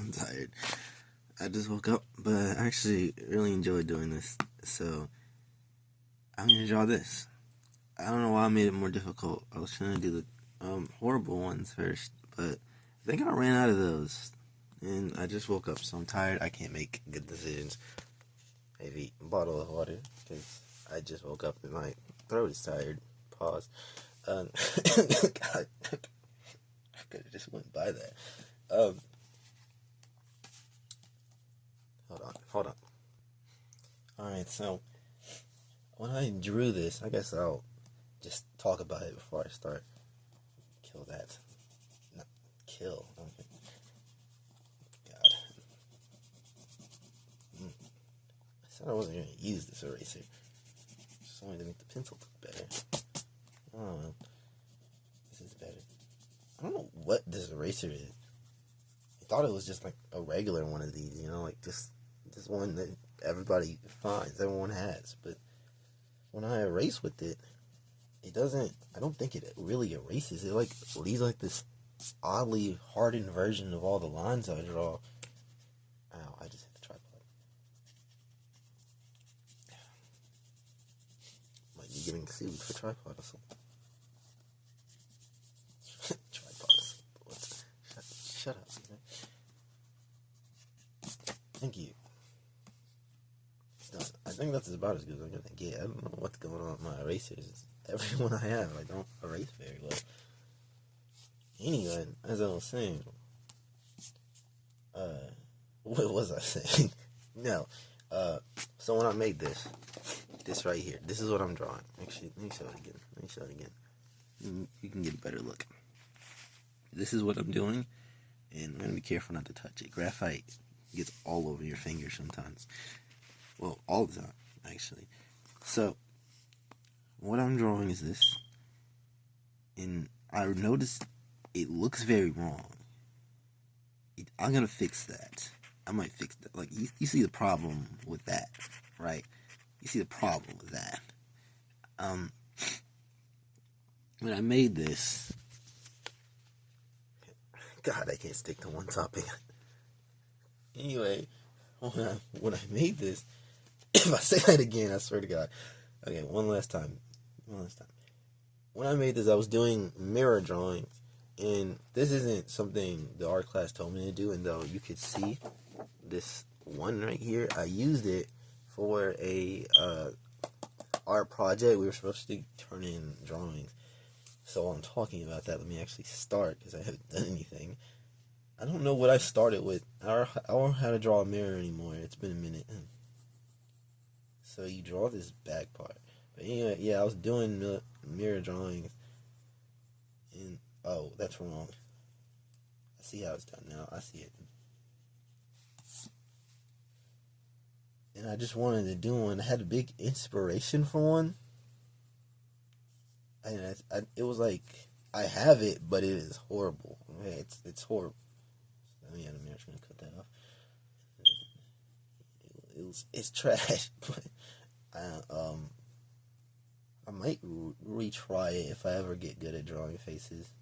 I'm tired. I just woke up, but I actually really enjoyed doing this. So, I'm going to draw this. I don't know why I made it more difficult. I was trying to do the horrible ones first, but I think I ran out of those. And I just woke up, so I'm tired. I can't make good decisions. Maybe a bottle of water, because I just woke up and my throat is tired. Pause. God, I could have just went by that. Hold on. Alright, so when I drew this, I guess I'll just talk about it before I start. Kill that. No, kill. Okay. God. I said I wasn't going to use this eraser. Just wanted to make the pencil look better. I don't know. This is better. I don't know what this eraser is. I thought it was just like a regular one of these, like just one that everybody finds, everyone has. But when I erase with it, it doesn't, I don't think it really erases. It like leaves like this oddly hardened version of all the lines I draw. Ow, I just hit the tripod. Might be getting sued for tripod or something. Shut up. Thank you. I think that's about as good as I'm gonna get. I don't know what's going on with my erasers. Every one I have, I don't erase very well. Anyway, as I was saying, what was I saying? No. So when I made this right here, this is what I'm drawing. Actually, let me show it again. You can get a better look. This is what I'm doing, and I'm gonna be careful not to touch it. Graphite gets all over your fingers sometimes. Well, all the time, actually. So, what I'm drawing is this, and I noticed it looks very wrong. I'm gonna fix that. I might fix that. Like, you see the problem with that, right? You see the problem with that. When I made this, God, I can't stick to one topic. Anyway, when I made this, if I say that again, I swear to God. Okay, one last time. When I made this, I was doing mirror drawings, and this isn't something the art class told me to do, and though you could see this one right here, I used it for a art project. We were supposed to turn in drawings. So while I'm talking about that, let me actually start, because I haven't done anything. I don't know what I started with. I don't know how to draw a mirror anymore. It's been a minute. So you draw this back part. But anyway, yeah, I was doing mirror drawings. And, oh, that's wrong. I see how it's done now. I see it. And I just wanted to do one. I had a big inspiration for one. And it was like, I have it, but it is horrible. Okay, it's horrible. Let me have a mirror. I'm going to cut that off. It's trash. But I might retry it if I ever get good at drawing faces.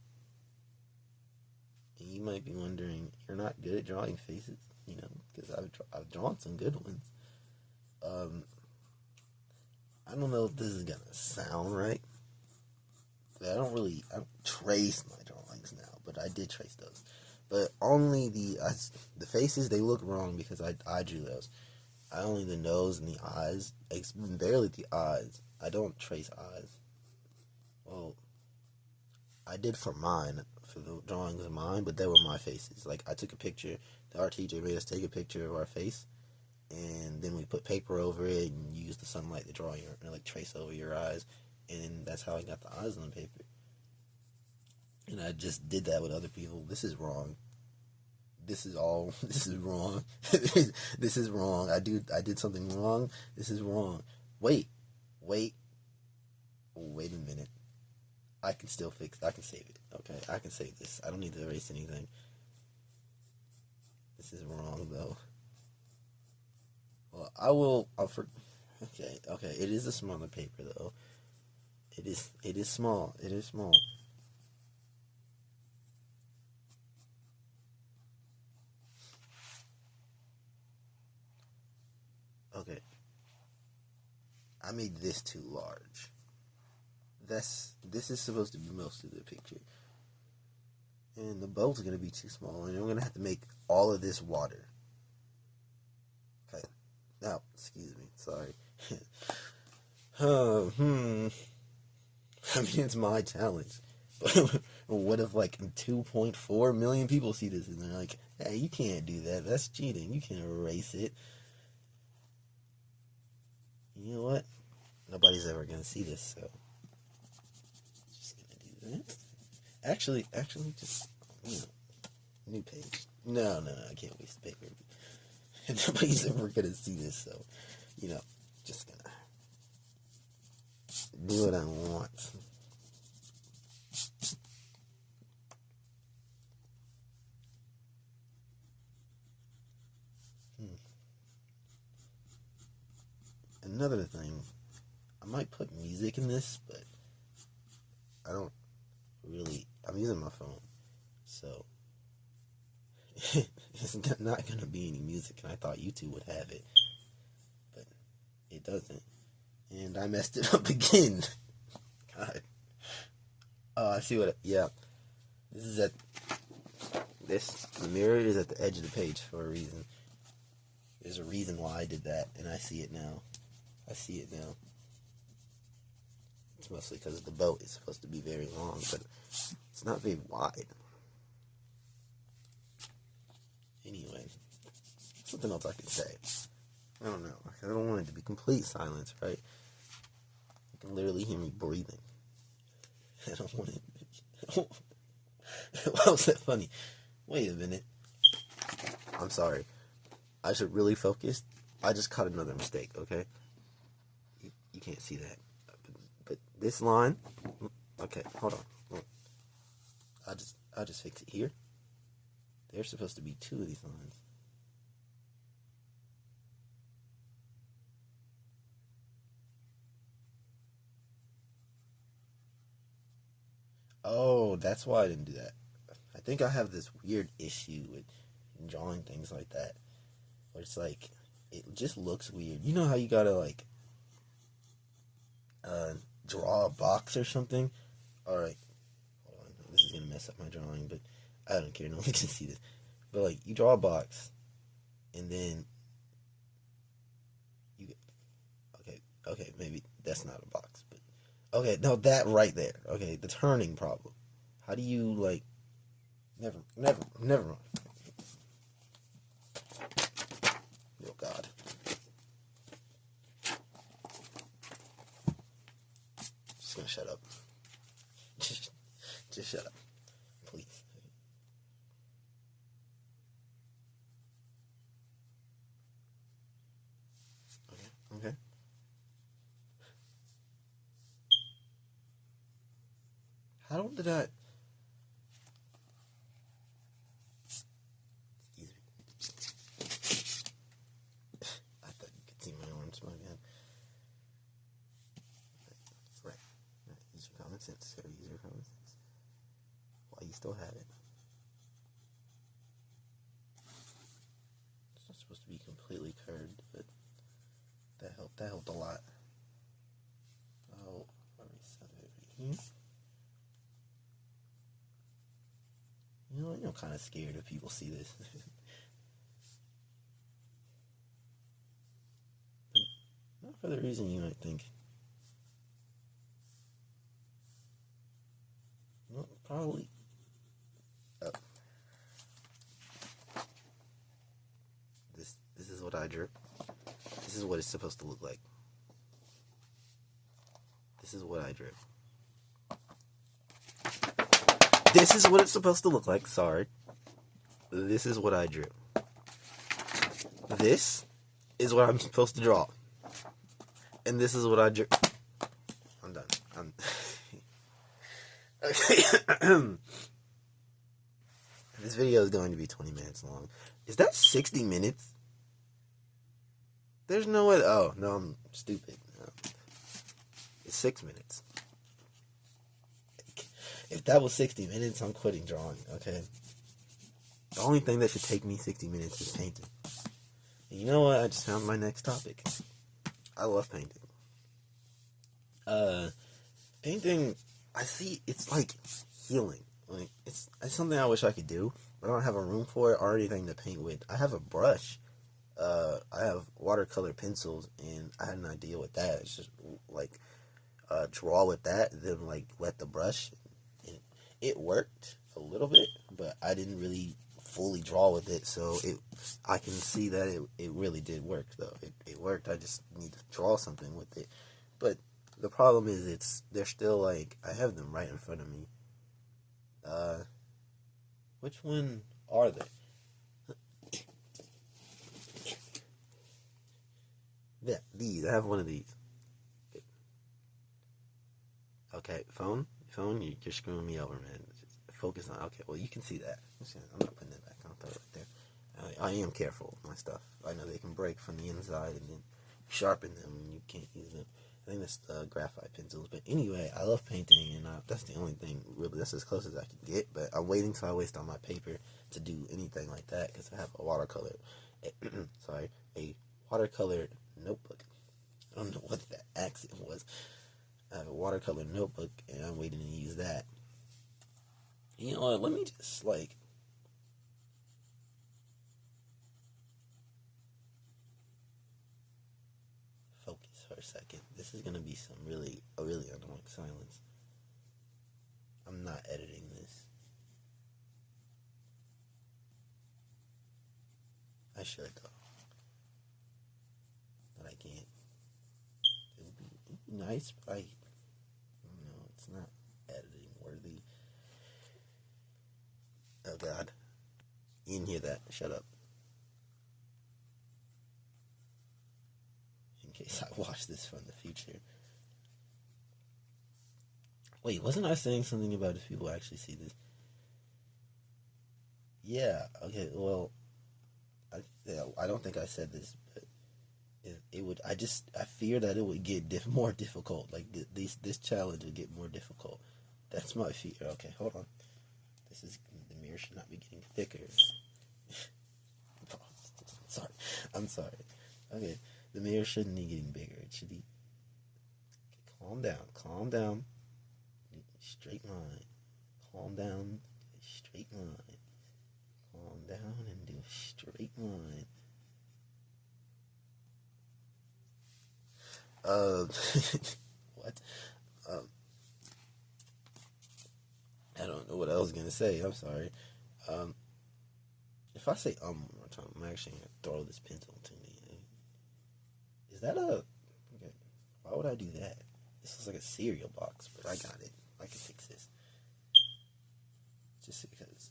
And you might be wondering, you're not good at drawing faces, because I've drawn some good ones. I don't know if this is gonna sound right. I don't trace my drawings now, but I did trace those. But only the faces, they look wrong because I drew those. I only the nose and the eyes, barely the eyes. I don't trace eyes. Well, I did for the drawings of mine, but they were my faces. Like, I took a picture, the art teacher made us take a picture of our face, and then we put paper over it and used the sunlight to draw trace over your eyes, and that's how I got the eyes on the paper. And I just did that with other people. This is wrong. This is wrong. This is wrong. I did something wrong. This is wrong. Wait a minute. I can save it. Okay, I can save this. I don't need to erase anything. This is wrong, though. Well, okay, it is a smaller paper, though. It is small. I made this too large. This is supposed to be most of the picture. And the boat's going to be too small, and I'm going to have to make all of this water. Okay. Now, excuse me. Sorry. I mean, it's my challenge. But what if, like, 2.4 million people see this, and they're like, hey, you can't do that. That's cheating. You can't erase it. You know what? Nobody's ever going to see this, so... just going to do that. Actually, just, new page. No, I can't waste paper. Nobody's ever gonna see this, so, just gonna do what I want. Another thing, I might put music in this, but I don't really, I'm using my phone, so it's not going to be any music, and I thought YouTube would have it, but it doesn't, and I messed it up again. God. Oh, I see what, the mirror is at the edge of the page for a reason. There's a reason why I did that, and I see it now. It's mostly because the boat is supposed to be very long, but it's not very wide. Anyway, something else I could say. I don't know. I don't want it to be complete silence, right? You can literally hear me breathing. I don't want it. Why was that funny? Wait a minute. I'm sorry. I should really focus. I just caught another mistake, okay? You can't see that. But this line, okay, hold on. I'll just fix it here. There's supposed to be two of these lines. Oh, that's why I didn't do that. I think I have this weird issue with drawing things like that, where it's like, it just looks weird. You know how you gotta, like, draw a box or something? Alright, hold on, this is gonna mess up my drawing, but I don't care, no one can see this. But, like, you draw a box, and then you get, okay, maybe that's not a box, but, okay, no, that right there, okay, the turning problem. How do you, like, never mind. Oh, God. Just gonna shut up. Just shut up, please. Okay. How did I... Excuse me. I thought you could see my arms, my bad. Right. Use your common sense, sir. Use your common sense. While you still have it. It's not supposed to be completely curved, but that helped. That helped a lot. Oh, let me set it over here. I'm kind of scared if people see this. But not for the reason you might think. Well, probably. Oh. This is what I drew. This is what it's supposed to look like. This is what I drew. This is what it's supposed to look like. Sorry. This is what I drew. This is what I'm supposed to draw. And this is what I drew. I'm done. Okay. This video is going to be 20 minutes long. Is that 60 minutes? There's no way. Oh, no, I'm stupid. It's 6 minutes. If that was 60 minutes, I'm quitting drawing, okay? The only thing that should take me 60 minutes is painting. And you know what? I just found my next topic. I love painting. Uh, Painting, I see it's like healing. Like it's something I wish I could do, but I don't have a room for it or anything to paint with. I have a brush. I have watercolor pencils, and I had an idea with that. It's just like draw with that, then like wet the brush. And it worked a little bit, but I didn't really fully draw with it, so I can see that it really did work though. It worked. I just need to draw something with it. But the problem is they're still like, I have them right in front of me. Which one are they? Yeah, these. I have one of these. Okay, phone, you're screwing me over, man. Just focus on. Okay, well you can see that. I'm not putting it back. I'll throw it right there. I am careful with my stuff. I know they can break from the inside, and then sharpen them, and you can't use them. I think that's the graphite pencils. But anyway, I love painting, and that's the only thing really. That's as close as I can get. But I'm waiting till I waste all my paper to do anything like that because I have a watercolor. A watercolor notebook. I don't know what that accent was. I have a watercolor notebook, and I'm waiting to use that. You know what? Let me just, like... focus for a second. This is going to be a really annoying silence. I'm not editing this. I should, though. But I can't. It would be nice, but it's not editing worthy. Oh God. You didn't hear that. Shut up. In case I watch this from the future. Wait, wasn't I saying something about if people actually see this? Yeah, okay, well, I don't think I said this, but it would, I fear that it would get more difficult. Like, this challenge would get more difficult. That's my fear. Okay, hold on. The mirror should not be getting thicker. I'm sorry. Okay, the mirror shouldn't be getting bigger. It should be, okay, calm down. Straight line. Calm down, straight line. Calm down and do a straight line. What? I don't know what I was gonna say. I'm sorry. If I say one more time, I'm actually gonna throw this pencil to me. Is that a... Okay, why would I do that? This looks like a cereal box, but I got it. I can fix this. It's just because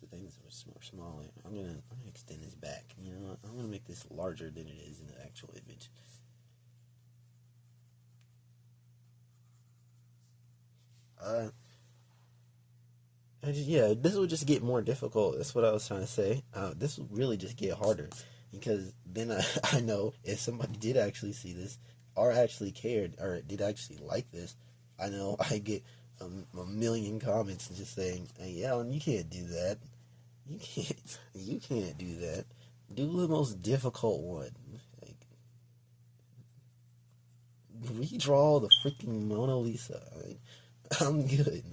the things are more smaller. I'm gonna extend this back. You know, I'm gonna make this larger than it is in the actual image. This will just get more difficult. That's what I was trying to say. This will really just get harder because then I know if somebody did actually see this or actually cared or did actually like this, I know I get a million comments just saying, "Hey, Alan, you can't do that. You can't do that. Do the most difficult one. Like, redraw the freaking Mona Lisa. Like, I'm good.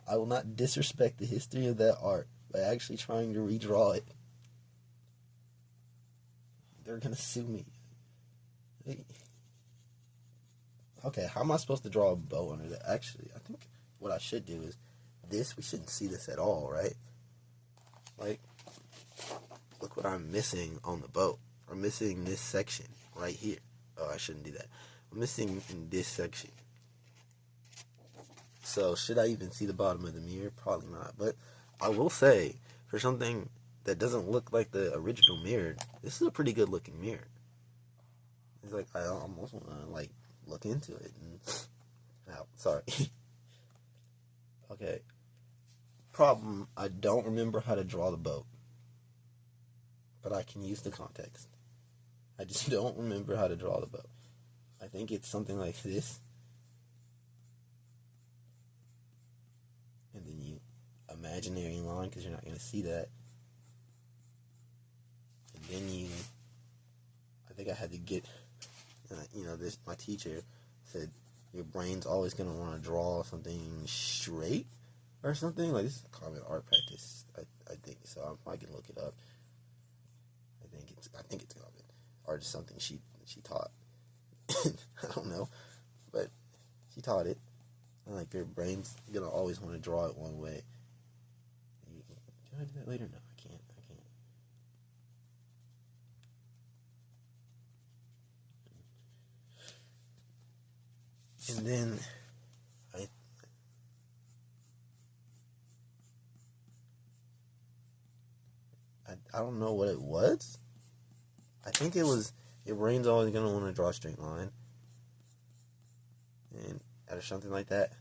I will not disrespect the history of that art by actually trying to redraw it. They're gonna sue me. Okay, how am I supposed to draw a bow under that? Actually, I think what I should do is this. We shouldn't see this at all, right? Like, look what I'm missing on the boat. I'm missing this section right here. Oh, I shouldn't do that. I'm missing in this section. So, should I even see the bottom of the mirror? Probably not. But I will say, for something that doesn't look like the original mirror, this is a pretty good looking mirror. It's like, I almost want to, like, look into it. Sorry. Okay. Problem, I don't remember how to draw the boat. But I can use the context. I just don't remember how to draw the boat. I think it's something like this. And then you imaginary line because you're not going to see that. And then I think I had to get my teacher said your brain's always gonna want to draw something straight or something. Like, this is a common art practice, I think. So I can look it up. I think it's common, or just something she taught. I don't know, but she taught it. Like, your brain's gonna always want to draw it one way. Can I do that later? No, I can't. And then I don't know what it was. I think it was your brain's always gonna want to draw a straight line, and or something like that.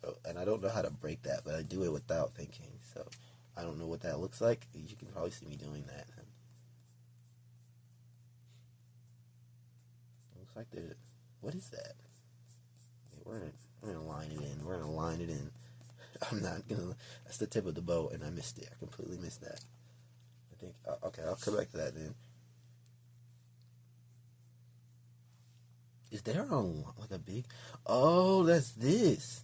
So, and I don't know how to break that, but I do it without thinking. So I don't know what that looks like. You can probably see me doing that. It looks like there's. What is that? Okay, we're gonna line it in. I'm not gonna. That's the tip of the bow, and I missed it. I completely missed that. I think. Okay, I'll come back to that then. Is there a big? Oh, that's this.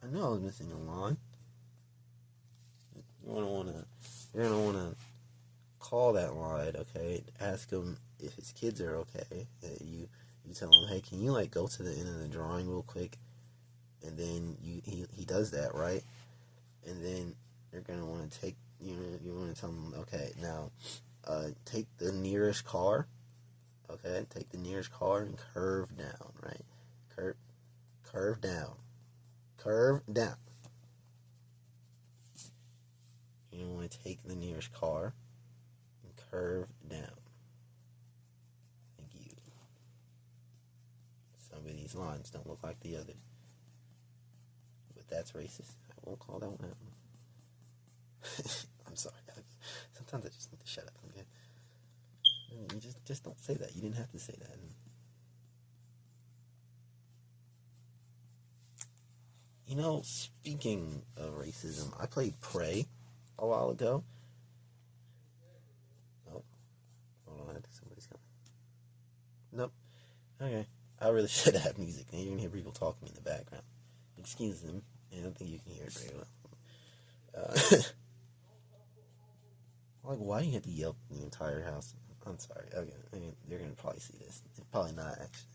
I know I was missing a line. You're gonna wanna call that line, okay? Ask him if his kids are okay. You tell him, hey, can you like go to the end of the drawing real quick? And then he does that, right? And then you're gonna want to you want to tell him, okay, now take the nearest car. Okay, take the nearest car and curve down, right? Curve down. You want to take the nearest car and curve down. Thank you. Some of these lines don't look like the others. But that's racist. I won't call that one out. I'm sorry. Sometimes I just need to shut up, okay? You just don't say that. You didn't have to say that. Speaking of racism, I played Prey a while ago. Oh, hold on, I think somebody's coming. Nope. Okay. I really should have music. Now you're gonna hear people talking in the background. Excuse them. I don't think you can hear it very well. Like, why do you have to yell in the entire house? I'm sorry. Okay, they're gonna probably see this. Probably not, actually.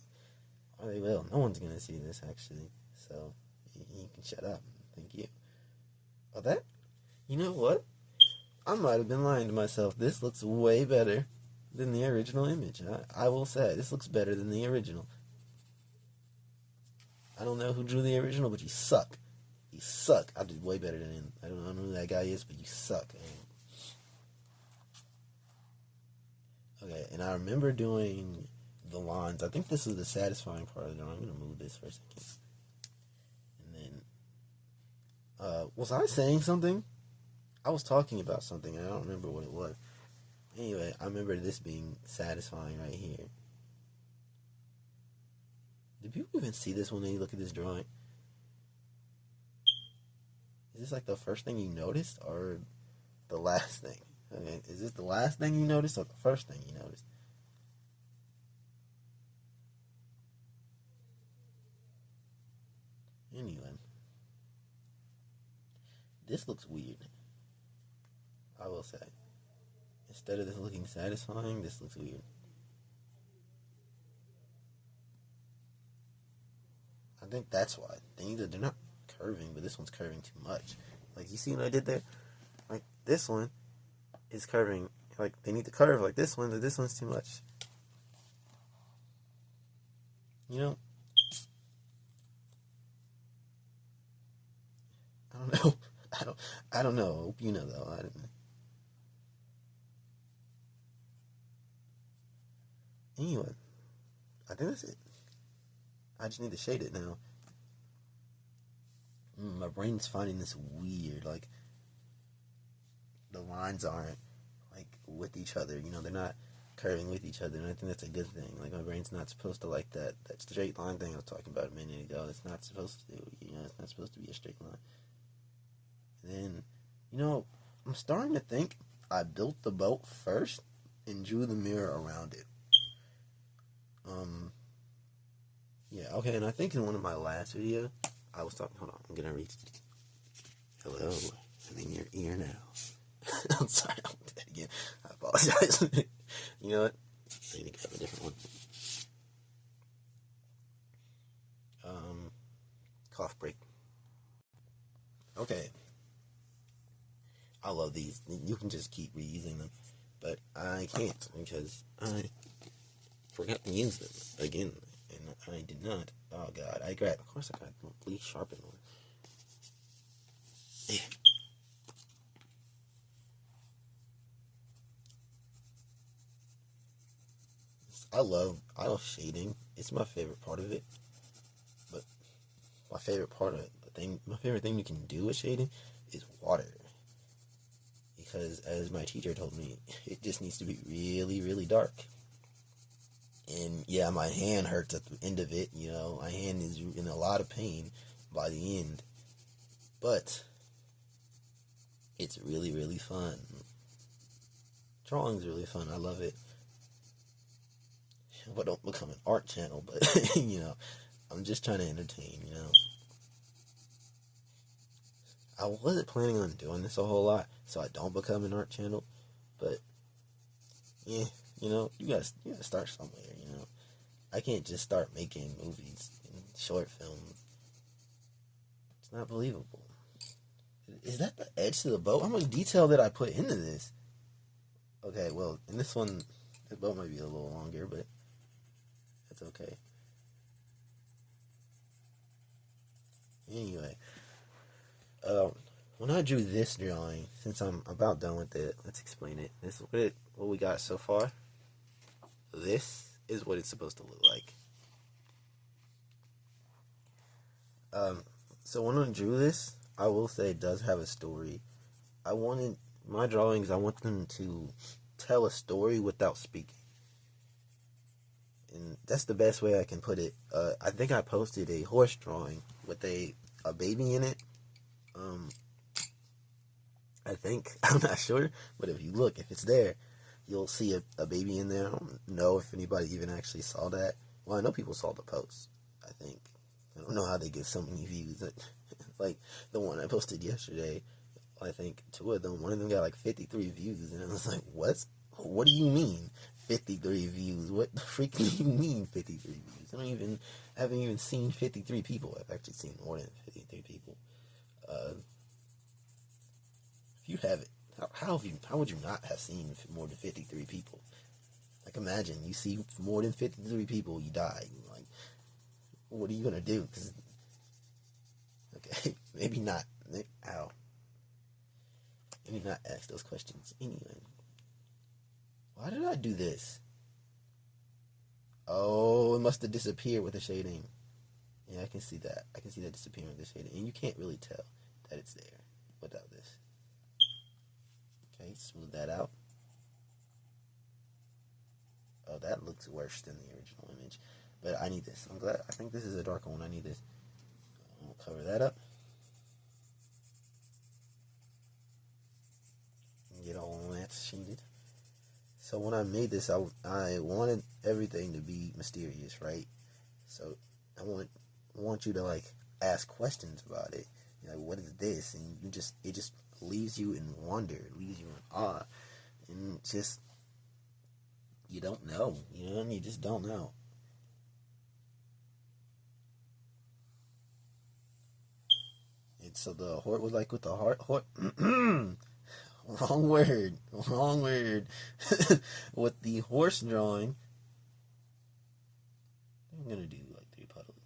Or they will. No one's gonna see this, actually. So you can shut up. Thank you. Oh, that? You know what? I might have been lying to myself. This looks way better than the original image. I will say, this looks better than the original. I don't know who drew the original, but you suck. You suck. I did way better than him. I don't know who that guy is, but you suck. Okay, and I remember doing the lines. I think this is the satisfying part of the drawing. I'm going to move this for a second. And then, was I saying something? I was talking about something, and I don't remember what it was. Anyway, I remember this being satisfying right here. Do people even see this when they look at this drawing? Is this like the first thing you noticed, or the last thing? Okay, is this the last thing you noticed, or the first thing you noticed? Anyway, this looks weird. I will say. Instead of this looking satisfying, this looks weird. I think that's why. They're not curving, but this one's curving too much. Like, you see what I did there? Like, this one is curving. Like, they need to curve like this one, but this one's too much. I don't know. I don't know. I hope you know, though. I don't know. Anyway, I think that's it. I just need to shade it now. My brain's finding this weird. Like, the lines aren't, like, with each other. They're not curving with each other, and I think that's a good thing. Like, my brain's not supposed to like that straight line thing I was talking about a minute ago. It's not supposed to, it's not supposed to be a straight line. And then, I'm starting to think I built the boat first and drew the mirror around it. Yeah, okay, and I think in one of my last videos, I was talking, hold on, I'm gonna reach, hello, I'm in your ear now. I'm sorry, I'll do that again. I apologize. You know what? I need to grab a different one. Cough break. Okay. I love these. You can just keep reusing them. But I can't because I forgot to use them again. And I did not. Oh god. Of course I got please sharpen one. Yeah. I love shading. It's my favorite part of it. But my favorite thing you can do with shading is water. Because as my teacher told me, it just needs to be really, really dark. And yeah, my hand hurts at the end of it, you know. My hand is in a lot of pain by the end. But it's really, really fun. Drawing's really fun. I love it. But don't become an art channel, but you know, I'm just trying to entertain, you know. I wasn't planning on doing this a whole lot, so I don't become an art channel. But yeah, you know, you gotta start somewhere, you know. I can't just start making movies and short films. It's not believable. Is that the edge to the boat? How much detail did I put into this? Okay, well, in this one, the boat might be a little longer, but that's okay. Anyway, when I drew this drawing, since I'm about done with it, let's explain it. This is what we got so far. This is what it's supposed to look like. So when I drew this, I will say it does have a story. My drawings, I want them to tell a story without speaking. And that's the best way I can put it. I think I posted a horse drawing with a baby in it. I think, I'm not sure, but if you look, if it's there, you'll see a baby in there. I don't know if anybody even actually saw that. Well, I know people saw the post, I think. I don't know how they get so many views. Like, the one I posted yesterday, I think two of them, one of them got like 53 views, and I was like, what do you mean 53 views? What the freak do you mean 53 views? I haven't even seen 53 people. I've actually seen more than 53 people. If you haven't, how would you not have seen more than 53 people? Like, imagine you see more than 53 people, you die. Like, what are you gonna do? Okay, maybe not. Maybe not ask those questions. Anyway, why did I do this? Oh, it must have disappeared with the shading. Yeah, I can see that. I can see that disappearing with the shading, and you can't really tell that it's there without this. Okay, smooth that out. Oh, that looks worse than the original image. But I need this. I think this is a darker one. I need this. I'll cover that up. Get all that shaded. So when I made this, I wanted everything to be mysterious, right? So I want you to like ask questions about it. You're like, what is this? And it just leaves you in wonder, leaves you in awe, and just you don't know. You know what I mean? You just don't know. And so the horse was like with the heart. Wrong word. With the horse drawing, I'm gonna do like 3 puddles.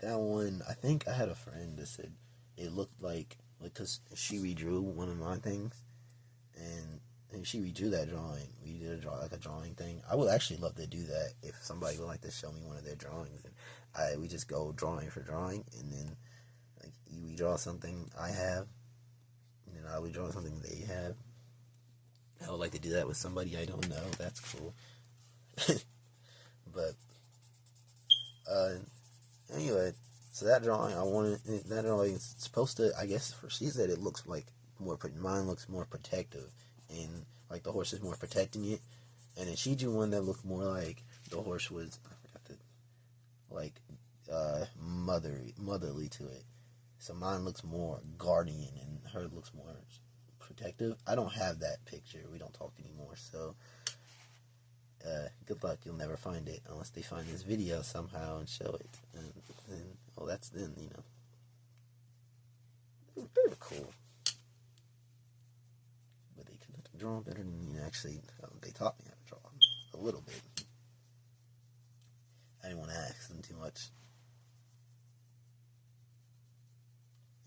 That one, I think I had a friend that said it looked like because she redrew one of my things, and she redrew that drawing. We did a drawing thing. I would actually love to do that if somebody would like to show me one of their drawings, and we just go drawing for drawing, and then like you redraw something I have, and then I would draw something they have. I would like to do that with somebody I don't know. That's cool. But anyway, so that drawing is supposed to, I guess, she said it looks like mine looks more protective, and like the horse is more protecting it, and then she drew one that looked more like the horse was, like motherly to it. So mine looks more guardian and her looks more protective. I don't have that picture. We don't talk anymore. So good luck. You'll never find it unless they find this video somehow and show it. And then, well, that's then, you know. They were cool. But they could have drawn better than me. Actually, they taught me how to draw a little bit. I didn't want to ask them too much.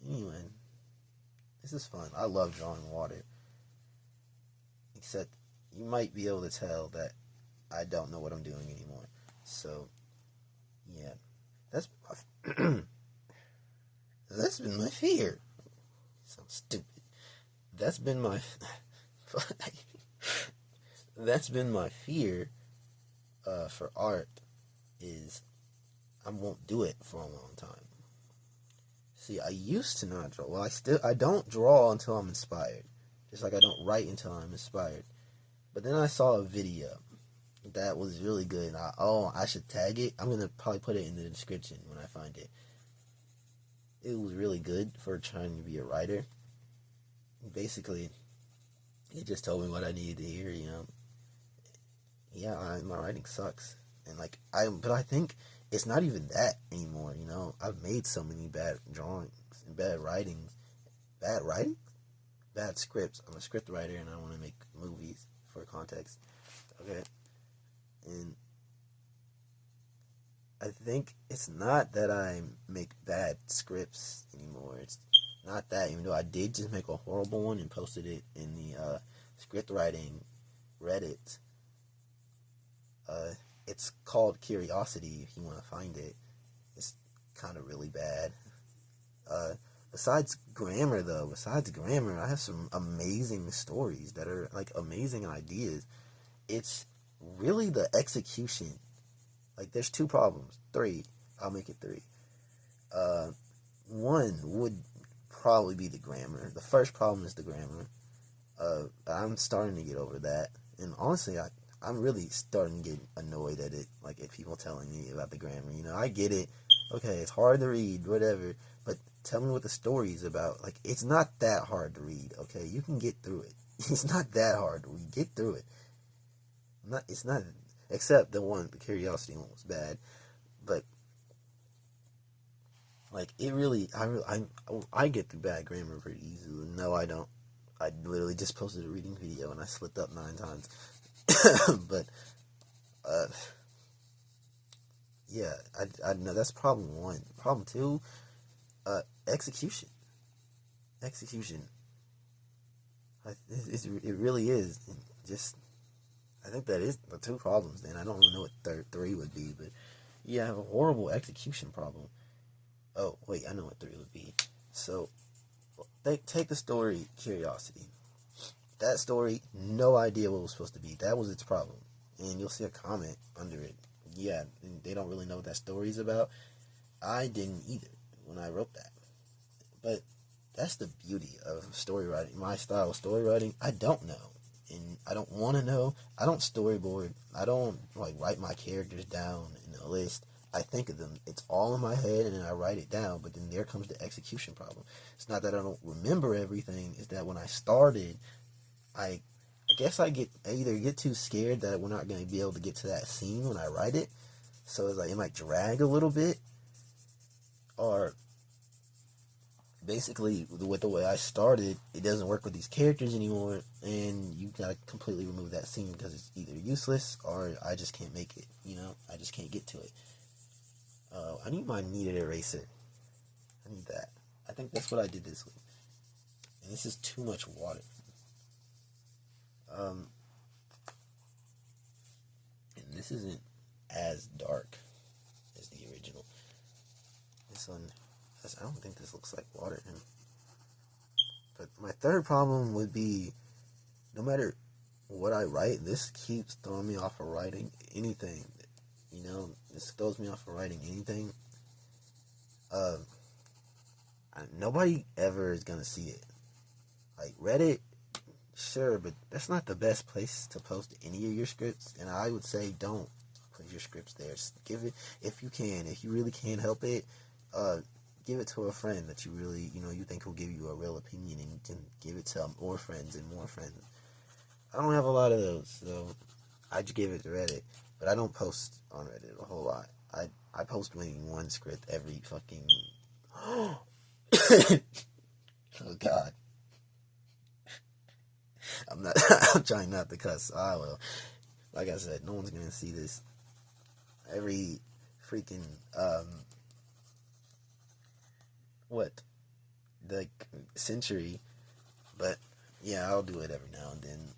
Anyway, this is fun. I love drawing water. Except, you might be able to tell that I don't know what I'm doing anymore. So, yeah. That's that's been my fear. Sounds stupid. That's been my fear for art is I won't do it for a long time. See, I used to not draw. Well, I don't draw until I'm inspired. Just like I don't write until I'm inspired. But then I saw a video that was really good. I should tag it. I'm going to probably put it in the description when I find it. It was really good for trying to be a writer. Basically, it just told me what I needed to hear, you know. Yeah, my writing sucks. And but I think it's not even that anymore, you know. I've made so many bad drawings and bad writings. Bad scripts. I'm a script writer and I want to make movies for context. Okay. And I think it's not that I make bad scripts anymore. It's not that, even though I did just make a horrible one and posted it in the script writing Reddit. It's called Curiosity if you want to find it. It's kind of really bad. Besides grammar, I have some amazing stories that are like amazing ideas. It's really the execution. Like, there's 2 problems. 3. I'll make it 3. One would probably be the grammar. The first problem is the grammar. I'm starting to get over that. And honestly, I'm really starting to get annoyed at it, like at people telling me about the grammar. You know, I get it. Okay, it's hard to read, whatever, but tell me what the story is about. Like, it's not that hard to read, okay? You can get through it. It's not that hard to read. Get through it. It's not, except the Curiosity one was bad, but, like, I get through bad grammar pretty easily. No, I don't. I literally just posted a reading video and I slipped up 9 times. But, yeah, I know that's problem 1. Problem 2, execution. It really is. I think that is the 2 problems. Then I don't really know what 3 would be, but yeah, I have a horrible execution problem. Oh wait, I know what 3 would be. So, take the story Curiosity. That story, no idea what it was supposed to be. That was its problem. And you'll see a comment under it. Yeah, they don't really know what that story's about. I didn't either when I wrote that. But that's the beauty of story writing. My style of story writing, I don't know. And I don't want to know. I don't storyboard. I don't write my characters down in a list. I think of them. It's all in my head and then I write it down. But then there comes the execution problem. It's not that I don't remember everything. It's that when I started, I guess I either get too scared that we're not going to be able to get to that scene when I write it. So it's it might drag a little bit. Or basically, with the way I started, it doesn't work with these characters anymore. And you got to completely remove that scene because it's either useless or I just can't make it. You know, I just can't get to it. I need my kneaded eraser. I need that. I think that's what I did this week. And this is too much water. And this isn't as dark as the original. This one, I don't think this looks like water. But my 3rd problem would be, no matter what I write, this keeps throwing me off of writing anything. You know, this throws me off of writing anything. Nobody ever is gonna see it. Like, Reddit, sure, but that's not the best place to post any of your scripts, and I would say don't put your scripts there. Just give it, if you can. If you really can't help it, give it to a friend that you really, you think will give you a real opinion, and you can give it to more friends and more friends. I don't have a lot of those, so I just give it to Reddit. But I don't post on Reddit a whole lot. I post maybe one script every fucking... Oh, God. I'm trying not to cuss. I will. Like I said, no one's gonna see this every freaking, century. But, yeah, I'll do it every now and then.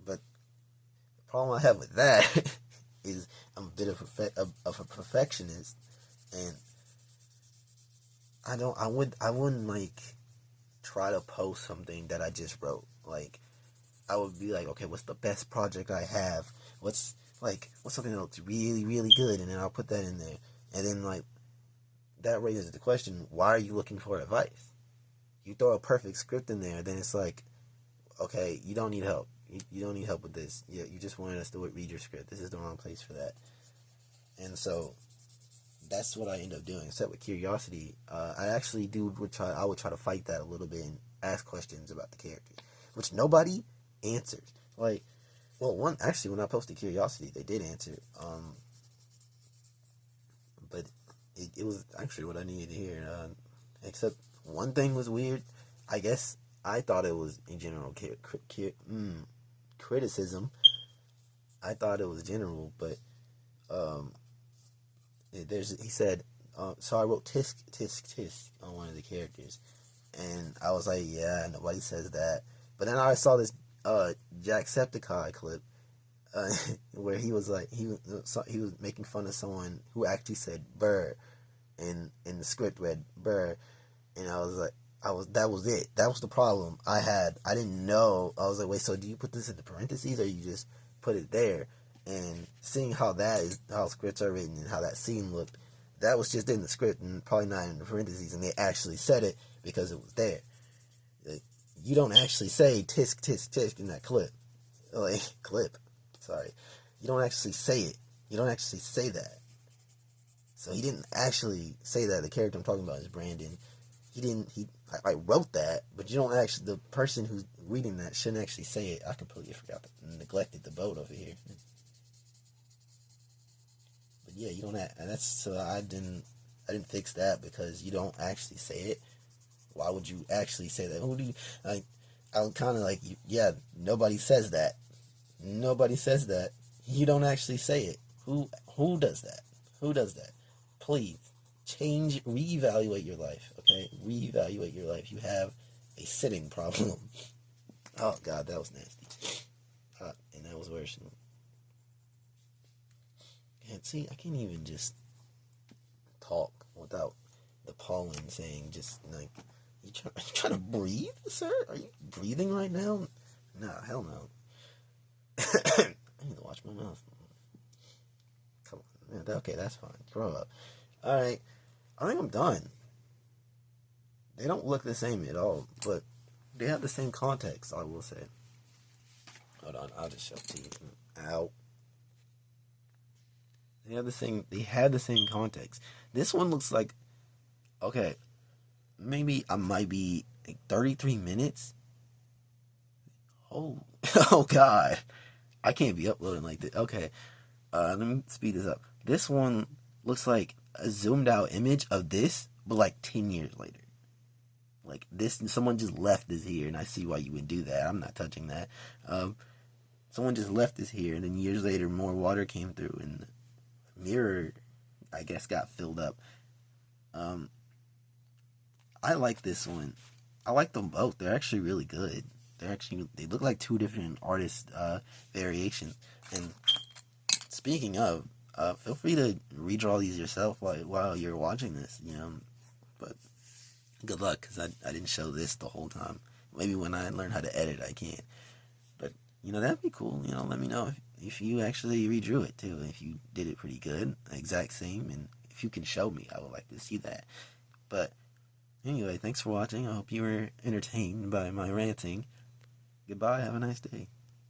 But the problem I have with that is I'm a bit of a perfectionist, and I wouldn't like try to post something that I just wrote. Like, I would be like, okay, what's the best project I have? What's something that looks really, really good? And then I'll put that in there. And then, like, that raises the question, why are you looking for advice? You throw a perfect script in there, then it's like, okay, you don't need help. You don't need help with this. You just wanted us to read your script. This is the wrong place for that. And so that's what I end up doing. Except with curiosity, I actually would try to fight that a little bit and ask questions about the characters, which nobody answers. When I posted curiosity, they did answer. But it was actually what I needed to hear. Except one thing was weird. I guess I thought it was in general criticism. I thought it was general, but he said, so I wrote tisk tisk tisk on one of the characters, and I was like, yeah, nobody says that. But then I saw this Jacksepticeye clip where he was making fun of someone who actually said "burr," and in the script read "burr," and I was like, that was it. That was the problem I had. I didn't know. I was like, wait, so do you put this in the parentheses or you just put it there? And seeing how scripts are written and how that scene looked, that was just in the script and probably not in the parentheses, and they actually said it because it was there. You don't actually say tisk tisk tisk in that clip. Sorry. You don't actually say it. You don't actually say that. So he didn't actually say that. The character I'm talking about is Brandon. I wrote that, but the person who's reading that shouldn't actually say it. I completely neglected the boat over here. But yeah, you don't I didn't fix that because you don't actually say it. Why would you actually say that? I'm kind of like, yeah, nobody says that. Nobody says that. You don't actually say it. Who does that? Who does that? Please. Reevaluate your life, okay? Reevaluate your life. You have a sitting problem. Oh, God, that was nasty. And that was worse. And see, I can't even just talk without the pollen saying just, like, you trying to breathe, sir? Are you breathing right now? Nah, hell no. I need to watch my mouth. Come on. Yeah, okay, that's fine. Grow up. Alright. I think I'm done. They don't look the same at all, but they have the same context, I will say. Hold on, I'll just show it to you. Ow. They had the same context. This one looks like, okay, maybe I might be like 33 minutes. Oh God. I can't be uploading like this. Okay, let me speed this up. This one looks like a zoomed out image of this, but like 10 years later. Like this, someone just left this here, and I see why you would do that. I'm not touching that. Someone just left this here, and then years later, more water came through, and the mirror, I guess, got filled up. I like this one. I like them both. They're actually really good. They look like two different artist variations. And speaking of, feel free to redraw these yourself while you're watching this, But good luck, because I didn't show this the whole time. Maybe when I learn how to edit, I can. But, that'd be cool. Let me know if you actually redrew it, too. If you did it pretty good, exact same. And if you can show me, I would like to see that. But anyway, thanks for watching. I hope you were entertained by my ranting. Goodbye. Have a nice day.